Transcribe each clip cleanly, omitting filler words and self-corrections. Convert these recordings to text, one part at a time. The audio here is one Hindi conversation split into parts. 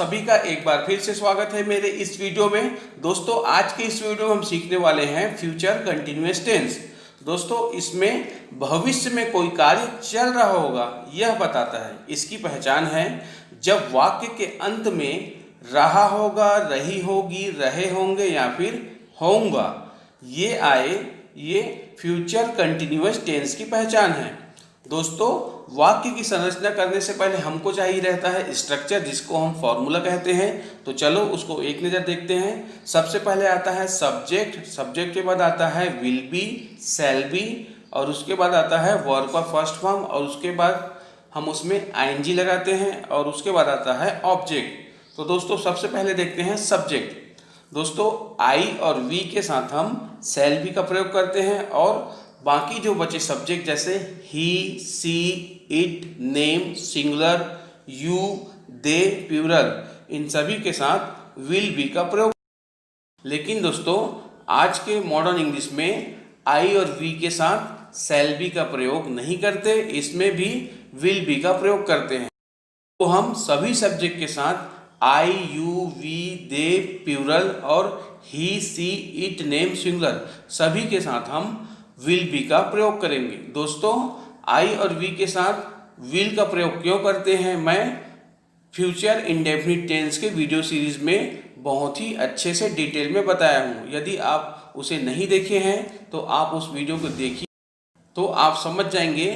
सभी का एक बार फिर से स्वागत है मेरे इस वीडियो में। दोस्तों आज के इस वीडियो में हम सीखने वाले हैं फ्यूचर कंटिन्यूअस टेंस। दोस्तों इसमें भविष्य में कोई कार्य चल रहा होगा यह बताता है। इसकी पहचान है जब वाक्य के अंत में रहा होगा, रही होगी, रहे होंगे या फिर होऊंगा ये आए, ये फ्यूचर कंटिन्यूअस टेंस की पहचान है। दोस्तों वाक्य की संरचना करने से पहले हमको चाहिए रहता है स्ट्रक्चर, जिसको हम फॉर्मूला कहते हैं। तो चलो उसको एक नज़र देखते हैं। सबसे पहले आता है सब्जेक्ट, सब्जेक्ट के बाद आता है विल बी, शैल बी, और उसके बाद आता है वर्ब का फर्स्ट फॉर्म, और उसके बाद हम उसमें आईएनजी लगाते हैं, और उसके बाद आता है ऑब्जेक्ट। तो दोस्तों सबसे पहले देखते हैं सब्जेक्ट। दोस्तों आई और वी के साथ हम शैल बी का प्रयोग करते हैं, और बाकी जो बचे सब्जेक्ट जैसे he, she, it, name, singular, you, they, plural, इन सभी के साथ विल बी का प्रयोग। लेकिन दोस्तों आज के मॉडर्न इंग्लिश में आई और वी के साथ शैल बी का प्रयोग नहीं करते, इसमें भी विल बी का प्रयोग करते हैं। तो हम सभी सब्जेक्ट के साथ आई, यू, वी, दे, प्लूरल और ही, सी, इट, नेम, सिंगुलर सभी के साथ हम विल बी का प्रयोग करेंगे। दोस्तों आई और वी के साथ विल का प्रयोग क्यों करते हैं, मैं फ्यूचर इंडेफिनिट टेंस के वीडियो सीरीज में बहुत ही अच्छे से डिटेल में बताया हूँ। यदि आप उसे नहीं देखे हैं तो आप उस वीडियो को देखिए, तो आप समझ जाएंगे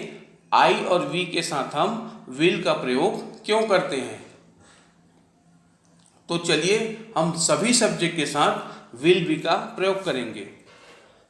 आई और वी के साथ हम विल का प्रयोग क्यों करते हैं। तो चलिए हम सभी सब्जेक्ट के साथ विल बी का प्रयोग करेंगे।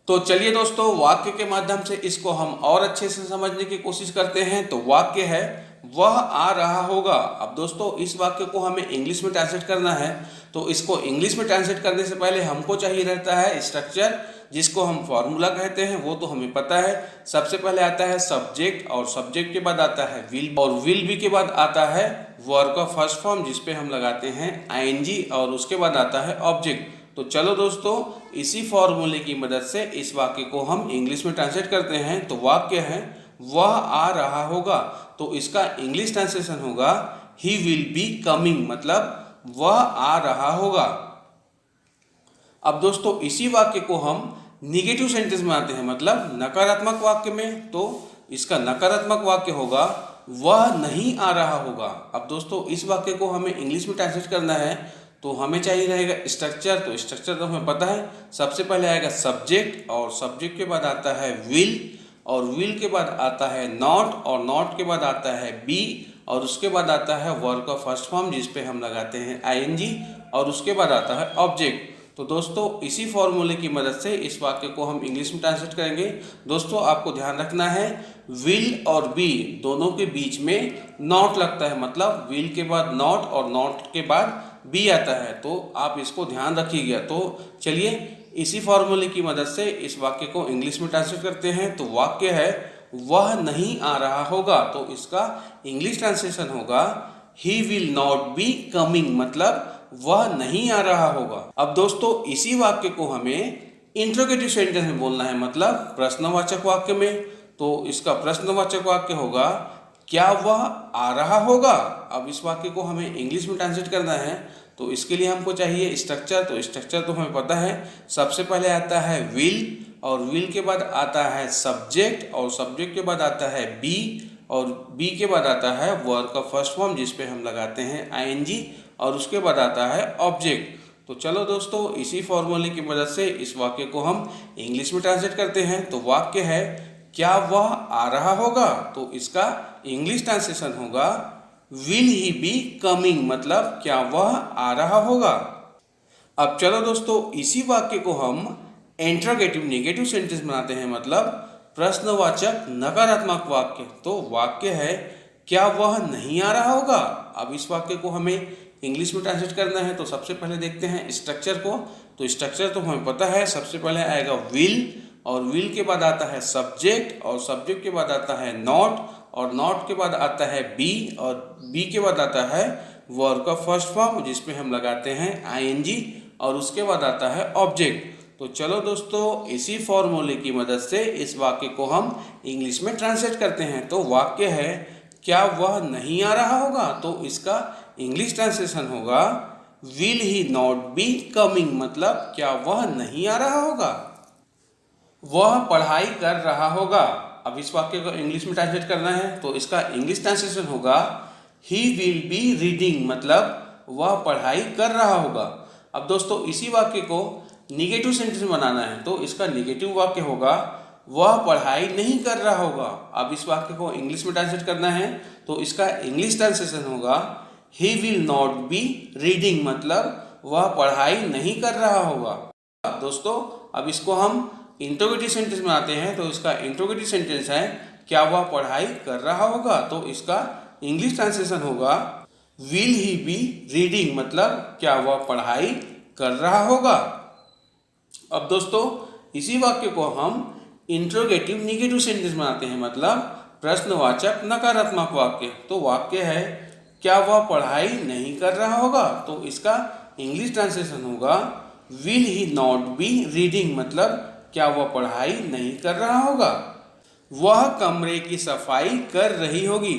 तो चलिए दोस्तों वाक्य के माध्यम से इसको हम और अच्छे से समझने की कोशिश करते हैं। तो वाक्य है वह आ रहा होगा। अब दोस्तों इस वाक्य को हमें इंग्लिश में ट्रांसलेट करना है, तो इसको इंग्लिश में ट्रांसलेट करने से पहले हमको चाहिए रहता है स्ट्रक्चर, जिसको हम फॉर्मूला कहते हैं। वो तो हमें पता है। सबसे पहले आता है सब्जेक्ट, और सब्जेक्ट के बाद आता है विल, और विल बी के बाद आता है वर्ब का फर्स्ट फॉर्म जिसपे हम लगाते हैं आईएनजी, और उसके बाद आता है ऑब्जेक्ट। तो चलो दोस्तों इसी फॉर्मूले की मदद से इस वाक्य को हम इंग्लिश में ट्रांसलेट करते हैं। तो वाक्य है वह आ रहा होगा, तो इसका इंग्लिश ट्रांसलेशन होगा ही विल बी कमिंग, मतलब वह आ रहा होगा। अब दोस्तों इसी वाक्य को हम निगेटिव सेंटेंस में आते हैं, मतलब नकारात्मक वाक्य में। तो इसका नकारात्मक वाक्य होगा वह नहीं आ रहा होगा। अब दोस्तों इस वाक्य को हमें इंग्लिश में ट्रांसलेट करना है, तो हमें चाहिए रहेगा स्ट्रक्चर। तो स्ट्रक्चर तो हमें पता है। सबसे पहले आएगा सब्जेक्ट, और सब्जेक्ट के बाद आता है विल, और विल के बाद आता है नॉट, और नॉट के बाद आता है बी, और उसके बाद आता है वर्ब का फर्स्ट फॉर्म जिसपे हम लगाते हैं आईएनजी, और उसके बाद आता है ऑब्जेक्ट। तो दोस्तों इसी फॉर्मूले की मदद से इस वाक्य को हम इंग्लिश में ट्रांसलेट करेंगे। दोस्तों आपको ध्यान रखना है विल और बी दोनों के बीच में नॉट लगता है, मतलब विल के बाद नॉट और नॉट के बाद बी आता है। तो आप इसको ध्यान रखिएगा। तो चलिए इसी फॉर्मूले की मदद से इस वाक्य को इंग्लिश में ट्रांसलेट करते हैं। तो वाक्य है वह नहीं आ रहा होगा, तो इसका इंग्लिश ट्रांसलेशन होगा he will not be coming, मतलब वह नहीं आ रहा होगा। अब दोस्तों इसी वाक्य को हमें इंट्रोगेटिव सेंटेंस में बोलना है, मतलब प्रश्नवाचक वाक्य में। तो इसका प्रश्नवाचक वाक्य होगा क्या वह आ रहा होगा। अब इस वाक्य को हमें इंग्लिश में ट्रांसलेट करना है, तो इसके लिए हमको चाहिए स्ट्रक्चर। तो स्ट्रक्चर तो हमें पता है। सबसे पहले आता है विल, और विल के बाद आता है सब्जेक्ट, और सब्जेक्ट के बाद आता है बी, और बी के बाद आता है वर्ब का फर्स्ट फॉर्म जिसपे हम लगाते हैं आईएनजी, और उसके बाद आता है ऑब्जेक्ट। तो चलो दोस्तों इसी फॉर्मूले की मदद से इस वाक्य को हम इंग्लिश में ट्रांसलेट करते हैं। तो वाक्य है क्या वह आ रहा होगा, तो इसका इंग्लिश ट्रांसलेशन होगा विल ही बी कमिंग, मतलब क्या वह आ रहा होगा। अब चलो दोस्तों इसी वाक्य को हम इंट्रोगेटिव नेगेटिव सेंटेंस बनाते हैं, मतलब प्रश्नवाचक नकारात्मक वाक्य। तो वाक्य है क्या वह नहीं आ रहा होगा। अब इस वाक्य को हमें इंग्लिश में ट्रांसलेट करना है। तो सबसे पहले देखते हैं स्ट्रक्चर को। तो स्ट्रक्चर तो हमें पता है। सबसे पहले आएगा विल, और विल के बाद आता है सब्जेक्ट, और सब्जेक्ट के बाद आता है नॉट, और नॉट के बाद आता है बी, और बी के बाद आता है वर्ब का फर्स्ट फॉर्म जिसपे हम लगाते हैं आईएनजी, और उसके बाद आता है ऑब्जेक्ट। तो चलो दोस्तों इसी फॉर्मूले की मदद से इस वाक्य को हम इंग्लिश में ट्रांसलेट करते हैं। तो वाक्य है क्या वह नहीं आ रहा होगा, तो इसका इंग्लिश ट्रांसलेशन होगा will he not be coming, मतलब क्या वह नहीं आ रहा होगा, वह पढ़ाई कर रहा होगा। अब इस वाक्य को इंग्लिश में ट्रांसलेट करना है तो इसका इंग्लिश ट्रांसलेशन होगा ही विल बी रीडिंग, मतलब वह पढ़ाई कर रहा होगा। अब दोस्तों इसी वाक्य को निगेटिव सेंटेंस में बनाना है तो इसका निगेटिव वाक्य होगा वह पढ़ाई नहीं कर रहा होगा। अब इस वाक्य को इंग्लिश में ट्रांसलेट करना है तो इसका इंग्लिश ट्रांसलेशन होगा he will not be reading, मतलब वह पढ़ाई नहीं कर रहा होगा। दोस्तों अब इसको हम इंट्रोगेटिव सेंटेंस में आते हैं तो इसका इंट्रोगेटिव सेंटेंस है क्या वह पढ़ाई कर रहा होगा, तो इसका इंग्लिश ट्रांसलेशन होगा विल ही बी रीडिंग, मतलब क्या वह पढ़ाई कर रहा होगा। अब दोस्तों इसी वाक्य को हम इंट्रोगेटिव निगेटिव सेंटेंस में आते हैं, मतलब प्रश्नवाचक नकारात्मक वाक्य। तो वाक्य है क्या वह पढ़ाई नहीं कर रहा होगा, तो इसका इंग्लिश ट्रांसलेशन होगा will he not be reading, मतलब क्या वह पढ़ाई नहीं कर रहा होगा। वह कमरे की सफाई कर रही होगी।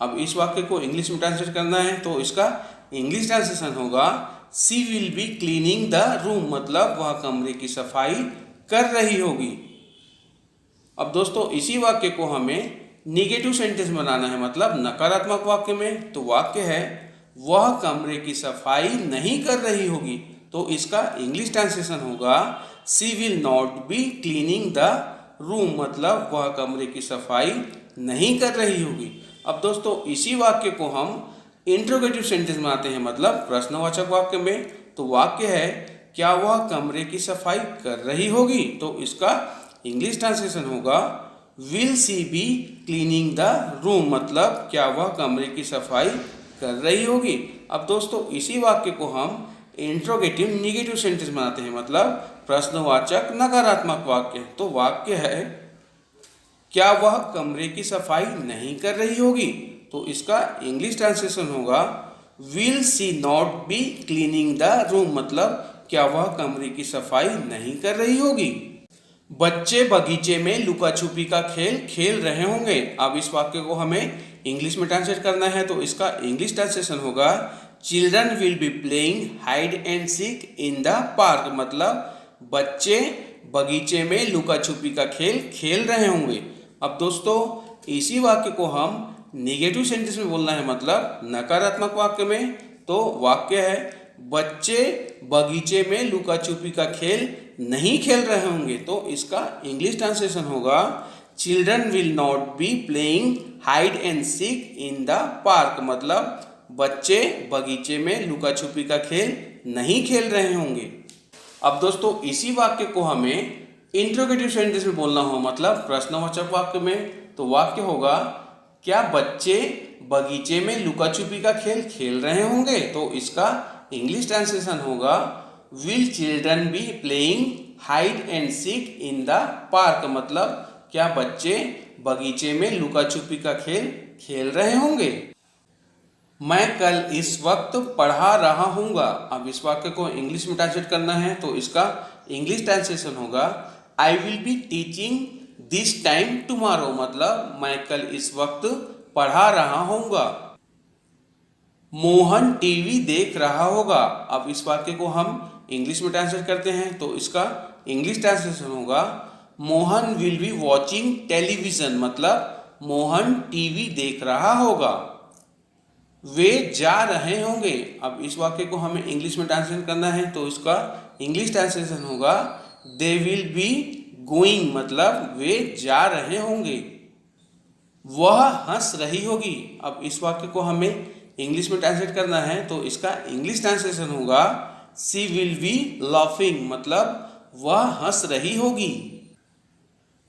अब इस वाक्य को इंग्लिश में ट्रांसलेट करना है तो इसका इंग्लिश ट्रांसलेशन होगा she will be cleaning the room, मतलब वह कमरे की सफाई कर रही होगी। अब दोस्तों इसी वाक्य को हमें निगेटिव सेंटेंस बनाना है, मतलब नकारात्मक वाक्य में। तो वाक्य है वह कमरे की सफाई नहीं कर रही होगी, तो इसका इंग्लिश ट्रांसलेशन होगा she will not be cleaning the room, मतलब वह कमरे की सफाई नहीं कर रही होगी। अब दोस्तों इसी वाक्य को हम इंट्रोगेटिव सेंटेंस में आते हैं, मतलब प्रश्नवाचक वाक्य में। तो वाक्य है क्या वह कमरे की सफाई कर रही होगी, तो इसका इंग्लिश ट्रांसलेशन होगा will she be cleaning the room, मतलब क्या वह कमरे की सफाई कर रही होगी। अब दोस्तों इसी वाक्य को हम इंट्रोगेटिव निगेटिव सेंटेंस बनाते हैं, मतलब प्रश्नवाचक नकारात्मक वाक्य। तो वाक्य है क्या वह कमरे की सफाई नहीं कर रही होगी, तो इसका इंग्लिश ट्रांसलेशन होगा will C not be cleaning the room, मतलब क्या वह कमरे की सफाई नहीं कर रही होगी। बच्चे बगीचे में लुका छुपी का खेल खेल रहे होंगे। अब इस वाक्य को हमें इंग्लिश में ट्रांसलेट करना है तो इसका इंग्लिश ट्रांसलेशन होगा children will be playing hide and seek in the park, मतलब बच्चे बगीचे में लुका छुपी का खेल खेल रहे होंगे। अब दोस्तों इसी वाक्य को हम निगेटिव सेंटेंस में बोलना है, मतलब नकारात्मक वाक्य में। तो वाक्य है बच्चे बगीचे में लुका छुपी का खेल नहीं खेल रहे होंगे, तो इसका इंग्लिश ट्रांसलेशन होगा children will not be playing hide and seek in the park, मतलब बच्चे बगीचे में लुका छुपी का खेल नहीं खेल रहे होंगे। अब दोस्तों इसी वाक्य को हमें इंट्रोगेटिव सेंटेंस में बोलना हो, मतलब प्रश्नवाचक वाक्य में। तो वाक्य होगा क्या बच्चे बगीचे में लुका छुपी का खेल खेल रहे होंगे, तो इसका इंग्लिश ट्रांसलेशन होगा will children be playing hide and seek in the park, मतलब क्या बच्चे बगीचे में लुका छुपी का खेल खेल रहे होंगे। मैं कल इस वक्त पढ़ा रहा हूँगा। अब इस वाक्य को इंग्लिश में ट्रांसलेट करना है तो इसका इंग्लिश ट्रांसलेशन होगा I will be teaching this time tomorrow, मतलब मैं कल इस वक्त पढ़ा रहा होऊंगा। मोहन टीवी देख रहा होगा। अब इस वाक्य को हम इंग्लिश में ट्रांसलेट करते हैं तो इसका इंग्लिश ट्रांसलेशन होगा Mohan will be watching television, मतलब मोहन टीवी देख रहा होगा। वे जा रहे होंगे। अब इस वाक्य को हमें इंग्लिश में ट्रांसलेट करना है तो इसका इंग्लिश ट्रांसलेशन होगा दे विल बी गोइंग, मतलब वे जा रहे होंगे। वह हंस रही होगी। अब इस वाक्य को हमें इंग्लिश में ट्रांसलेट करना है तो इसका इंग्लिश ट्रांसलेशन होगा सी विल बी लाफिंग, मतलब वह हंस रही होगी।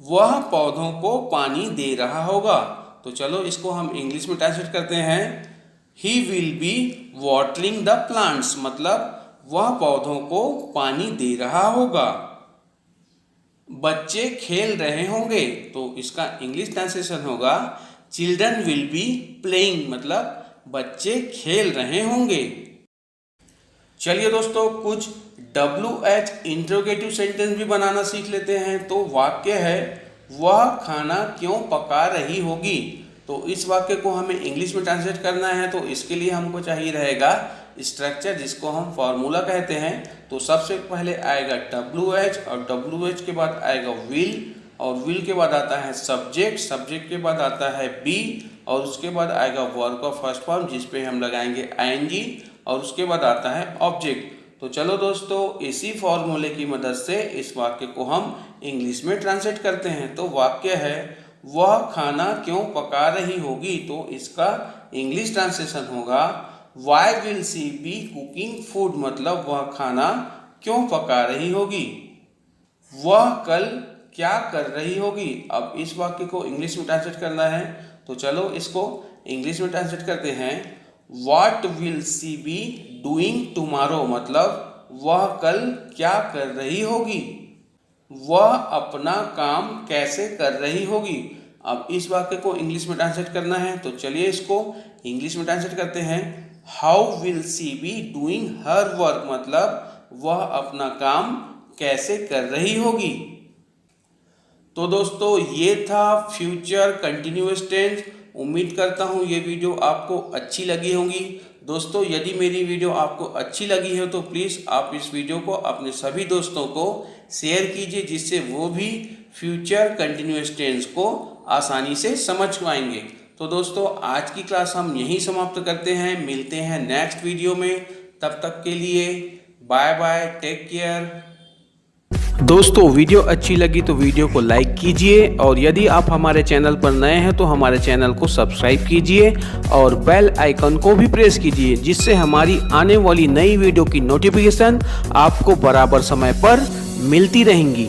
वह पौधों को पानी दे रहा होगा। तो चलो इसको हम इंग्लिश में ट्रांसलेट करते हैं he will be watering the plants, मतलब वह पौधों को पानी दे रहा होगा। बच्चे खेल रहे होंगे तो इसका इंग्लिश ट्रांसलेशन होगा चिल्ड्रन विल बी प्लेइंग, मतलब बच्चे खेल रहे होंगे। चलिए दोस्तों कुछ WH इंट्रोगेटिव सेंटेंस भी बनाना सीख लेते हैं। तो वाक्य है वह खाना क्यों पका रही होगी। तो इस वाक्य को हमें इंग्लिश में ट्रांसलेट करना है, तो इसके लिए हमको चाहिए रहेगा स्ट्रक्चर, जिसको हम फॉर्मूला कहते हैं। तो सबसे पहले आएगा WH और WH के बाद आएगा विल और विल के बाद आता है सब्जेक्ट, सब्जेक्ट के बाद आता है बी और उसके बाद आएगा वर्ब का फर्स्ट फॉर्म जिस पे हम लगाएंगे ING और उसके बाद आता है ऑब्जेक्ट। तो चलो दोस्तों, इसी फॉर्मूले की मदद से इस वाक्य को हम इंग्लिश में ट्रांसलेट करते हैं। तो वाक्य है वह खाना क्यों पका रही होगी, तो इसका इंग्लिश ट्रांसलेशन होगा why will she be cooking food, मतलब वह खाना क्यों पका रही होगी, वह कल क्या कर रही होगी। अब इस वाक्य को इंग्लिश में ट्रांसलेट करना है, तो चलो इसको इंग्लिश में ट्रांसलेट करते हैं। What will she be doing tomorrow, मतलब वह कल क्या कर रही होगी, वह अपना काम कैसे कर रही होगी। अब इस वाक्य को इंग्लिश में ट्रांसलेट करना है, तो चलिए इसको इंग्लिश में ट्रांसलेट करते हैं। How will she be doing her work, मतलब वह अपना काम कैसे कर रही होगी। तो दोस्तों, ये था फ्यूचर कंटिन्यूअस टेंस। उम्मीद करता हूँ ये वीडियो आपको अच्छी लगी होगी। दोस्तों, यदि मेरी वीडियो आपको अच्छी लगी हो तो प्लीज़ आप इस वीडियो को अपने सभी दोस्तों को शेयर कीजिए, जिससे वो भी फ्यूचर कंटिन्यूअस टेंस को आसानी से समझ पाएंगे। तो दोस्तों, आज की क्लास हम यहीं समाप्त करते हैं, मिलते हैं नेक्स्ट वीडियो में। तब तक के लिए बाय बाय, टेक केयर। दोस्तों, वीडियो अच्छी लगी तो वीडियो को लाइक कीजिए और यदि आप हमारे चैनल पर नए हैं तो हमारे चैनल को सब्सक्राइब कीजिए और बेल आइकन को भी प्रेस कीजिए, जिससे हमारी आने वाली नई वीडियो की नोटिफिकेशन आपको बराबर समय पर मिलती रहेंगी।